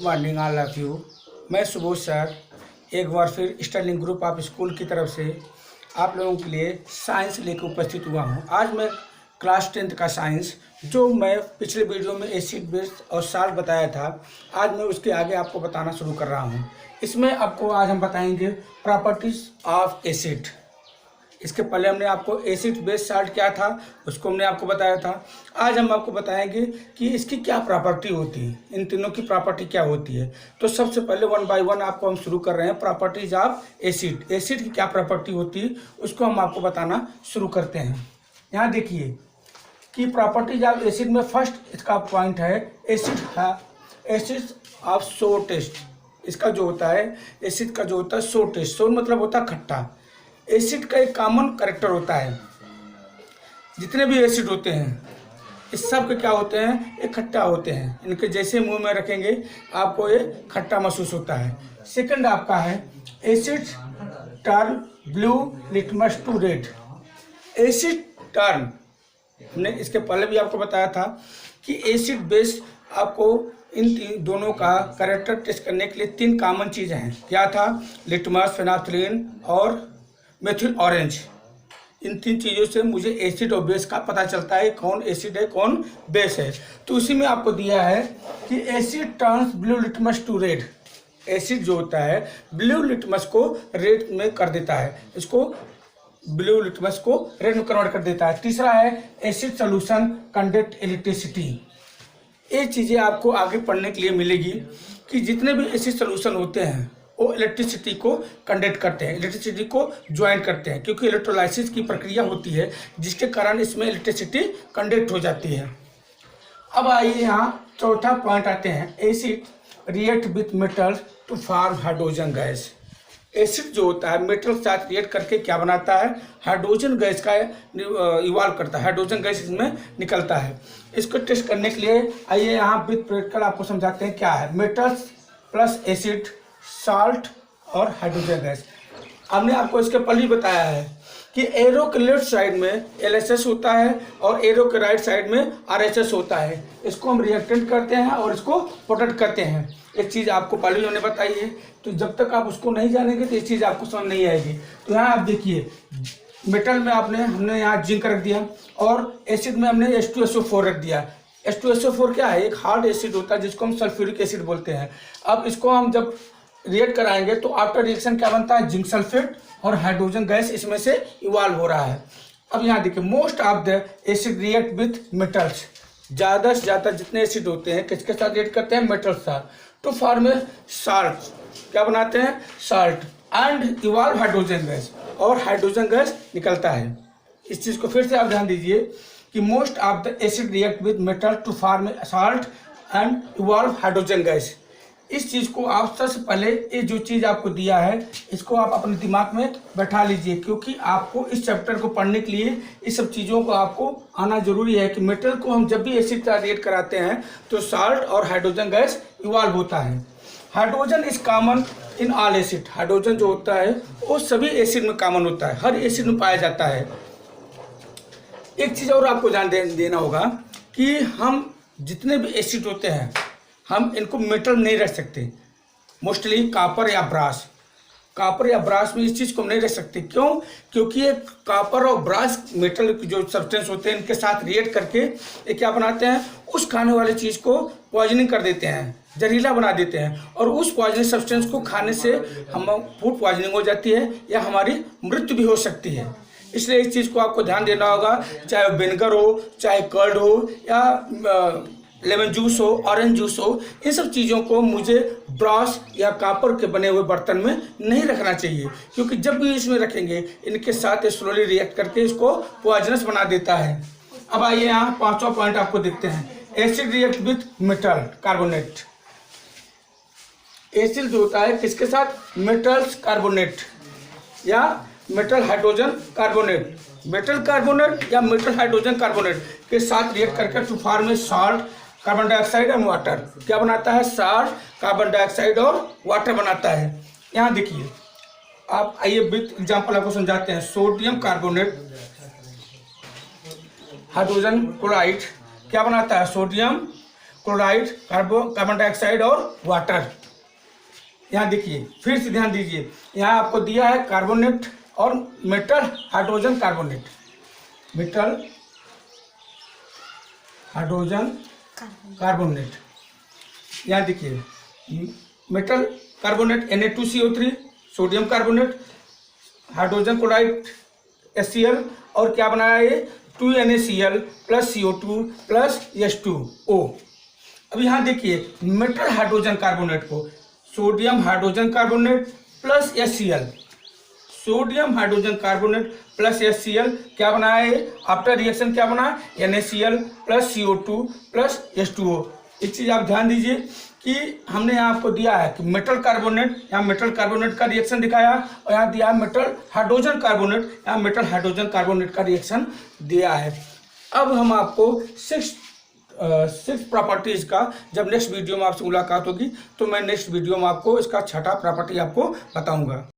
Morning all of you. मैं Subodh sir एक बार फिर स्टर्लिंग ग्रुप ऑफ स्कूल की तरफ से आप लोगों के लिए साइंस लेकर उपस्थित हुआ हूं। आज मैं क्लास 10th का साइंस, जो मैं पिछले वीडियो में एसिड बेस और साल्ट बताया था, आज मैं उसके आगे आपको बताना शुरू कर रहा हूं। इसमें आपको आज हम बताएंगे प्रॉपर्टीज ऑफ एसिड। इसके पहले हमने आपको एसिड बेस साल्ट क्या था उसको हमने आपको बताया था। आज हम आपको बताएंगे कि इसकी क्या प्रॉपर्टी होती है, इन तीनों की प्रॉपर्टी क्या होती है। तो सबसे पहले वन बाय वन आपको हम शुरू कर रहे हैं। प्रॉपर्टीज ऑफ एसिड, एसिड की क्या प्रॉपर्टी होती है उसको हम आपको बताना शुरू करते हैं। यहाँ देखिए कि प्रॉपर्टीज ऑफ एसिड में फर्स्ट इसका पॉइंट है एसिड ऑफ सोर टेस्ट। इसका जो होता है एसिड का जो होता है सोर टेस्ट, सोर मतलब होता है खट्टा। एसिड का एक कॉमन कैरेक्टर होता है, जितने भी एसिड होते हैं इस सब के क्या होते हैं, ये खट्टा होते हैं। इनके जैसे मुंह में रखेंगे आपको ये खट्टा महसूस होता है। सेकंड आपका है acid turn blue litmus to red. Acid turn, हमने इसके पहले भी आपको बताया था कि एसिड बेस आपको इन दोनों का कैरेक्टर टेस्ट करने के लिए तीन कॉमन चीज़ें हैं। क्या था? लिटमस, फेनाफ्थलीन और मेथिल ऑरेंज। इन तीन चीज़ों से मुझे एसिड और बेस का पता चलता है कौन एसिड है कौन बेस है। तो उसी में आपको दिया है कि acid turns blue litmus to red. Acid जो होता है ब्लू लिटमस को रेड में कर देता है, इसको ब्लू लिटमस को रेड में कन्वर्ट कर देता है। तीसरा है एसिड सोल्यूशन कंडक्ट इलेक्ट्रिसिटी। ये चीज़ें आपको आगे पढ़ने के लिए मिलेगी कि जितने भी एसिड सोल्यूशन होते हैं वो इलेक्ट्रिसिटी को कंडक्ट करते हैं, इलेक्ट्रिसिटी को ज्वाइन करते हैं, क्योंकि इलेक्ट्रोलाइसिस की प्रक्रिया होती है जिसके कारण इसमें इलेक्ट्रिसिटी कंडक्ट हो जाती है। अब आइए यहाँ चौथा पॉइंट आते हैं, acid react with metal to form hydrogen gas. Acid जो होता है मेटल के साथ रिएक्ट करके क्या बनाता है, हाइड्रोजन गैस का इवॉल्व करता है, हाइड्रोजन गैस इसमें निकलता है। इसको टेस्ट करने के लिए आइए यहाँ विथ प्रैक्टिकल आपको समझाते हैं क्या है मेटल्स प्लस एसिड, साल्ट और हाइड्रोजन गैस। हमने आपको इसके पहले ही बताया है कि एरो के लेफ्ट साइड में LHS होता है और एरो के राइट साइड में RHS होता है। इसको हम रिएक्टेंट करते हैं और इसको प्रोटेक्ट करते हैं। एक चीज़ आपको पहले ही हमने बताई है, तो जब तक आप उसको नहीं जानेंगे तो ये चीज़ आपको समझ नहीं आएगी। तो यहाँ आप देखिए मेटल में हमने यहाँ जिंक रख दिया और एसिड में हमने H2SO4 रख दिया। H2SO4 क्या है? एक हार्ड एसिड होता है जिसको हम सल्फ्यूरिक एसिड बोलते हैं। अब इसको हम जब रिएक्ट कराएंगे तो आफ्टर रिएक्शन क्या बनता है, जिंक सल्फेट और हाइड्रोजन गैस इसमें से इवॉल्व हो रहा है। अब यहाँ देखिए most of the acid react with metals. ज़्यादा से ज़्यादा जितने एसिड होते हैं किसके साथ रिएक्ट करते हैं, मेटल साथ। तो फॉर्म साल्ट, क्या बनाते हैं, salt and evolve hydrogen gas, और हाइड्रोजन गैस निकलता है। इस चीज़ को फिर से आप ध्यान दीजिए कि most of the acid react with metal to form salt and evolve hydrogen gas. इस चीज़ को आप सबसे पहले ये जो चीज़ आपको दिया है इसको आप अपने दिमाग में बैठा लीजिए, क्योंकि आपको इस चैप्टर को पढ़ने के लिए इस सब चीज़ों को आपको आना जरूरी है कि मेटल को हम जब भी एसिड का रिएक्ट कराते हैं तो साल्ट और हाइड्रोजन गैस इवॉल्व होता है। Hydrogen is common in all acid. Hydrogen जो होता है वो सभी एसिड में कॉमन होता है, हर एसिड में पाया जाता है। एक चीज़ और आपको ध्यान देना होगा कि हम जितने भी एसिड होते हैं हम इनको मेटल नहीं रख सकते। मोस्टली कॉपर या ब्रास में इस चीज़ को हम नहीं रख सकते। क्यों? क्योंकि ये कॉपर और ब्रास मेटल जो सब्सटेंस होते हैं इनके साथ रिएक्ट करके ये क्या बनाते हैं, उस खाने वाले चीज़ को पॉइजनिंग कर देते हैं, जहरीला बना देते हैं, और उस पॉइजनिंग सब्सटेंस को खाने से हम फूड पॉइजनिंग हो जाती है या हमारी मृत्यु भी हो सकती है। इसलिए इस चीज़ को आपको ध्यान देना होगा, चाहे विनेगर हो, चाहे कर्ड हो, या लेमन जूस हो, ऑरेंज जूस हो, इन सब चीज़ों को मुझे ब्रास या कॉपर के बने हुए बर्तन में नहीं रखना चाहिए, क्योंकि जब भी इसमें रखेंगे इनके साथ स्लोली रिएक्ट करके इसको पॉइजनस बना देता है। अब आइए यहाँ पांचवा पॉइंट आपको देखते हैं, acid react with metal carbonate. Acid जो होता है किसके साथ, मेटल्स कार्बोनेट या metal hydrogen carbonate, metal carbonate या मेटल हाइड्रोजन कार्बोनेट के साथ रिएक्ट करके to form salt, carbon dioxide and water. क्या बनाता है, साल्ट, कार्बन डाइऑक्साइड और वाटर बनाता है। यहाँ देखिए आप आइए विथ एग्जांपल आपको समझाते हैं। सोडियम कार्बोनेट हाइड्रोजन क्लोराइड क्या बनाता है, सोडियम क्लोराइड, कार्बन डाइऑक्साइड और वाटर। यहाँ देखिए, फिर से ध्यान दीजिए, यहाँ आपको दिया है कार्बोनेट और metal hydrogen carbonate, metal hydrogen carbonate. यहाँ देखिए, metal carbonate Na2CO3, sodium carbonate, hydrogen chloride HCl, और क्या बनाया ये 2NaCl plus CO2 plus H2O। अब यहाँ देखिए, मेटल हाइड्रोजन कार्बोनेट को sodium hydrogen carbonate plus HCl, sodium hydrogen carbonate plus HCl क्या बनाया है, आफ्टर रिएक्शन क्या बना, NaCl plus CO2 plus H2O। एक चीज़ आप ध्यान दीजिए कि हमने यहाँ आपको दिया है कि मेटल कार्बोनेट, यहाँ मेटल कार्बोनेट का रिएक्शन दिखाया, और यहाँ दिया है मेटल हाइड्रोजन कार्बोनेट, यहाँ मेटल हाइड्रोजन कार्बोनेट का रिएक्शन दिया है। अब हम आपको सिक्स प्रॉपर्टीज़ का, जब नेक्स्ट वीडियो में आपसे मुलाकात होगी तो मैं नेक्स्ट वीडियो में आपको इसका छठा प्रॉपर्टी आपको बताऊंगा।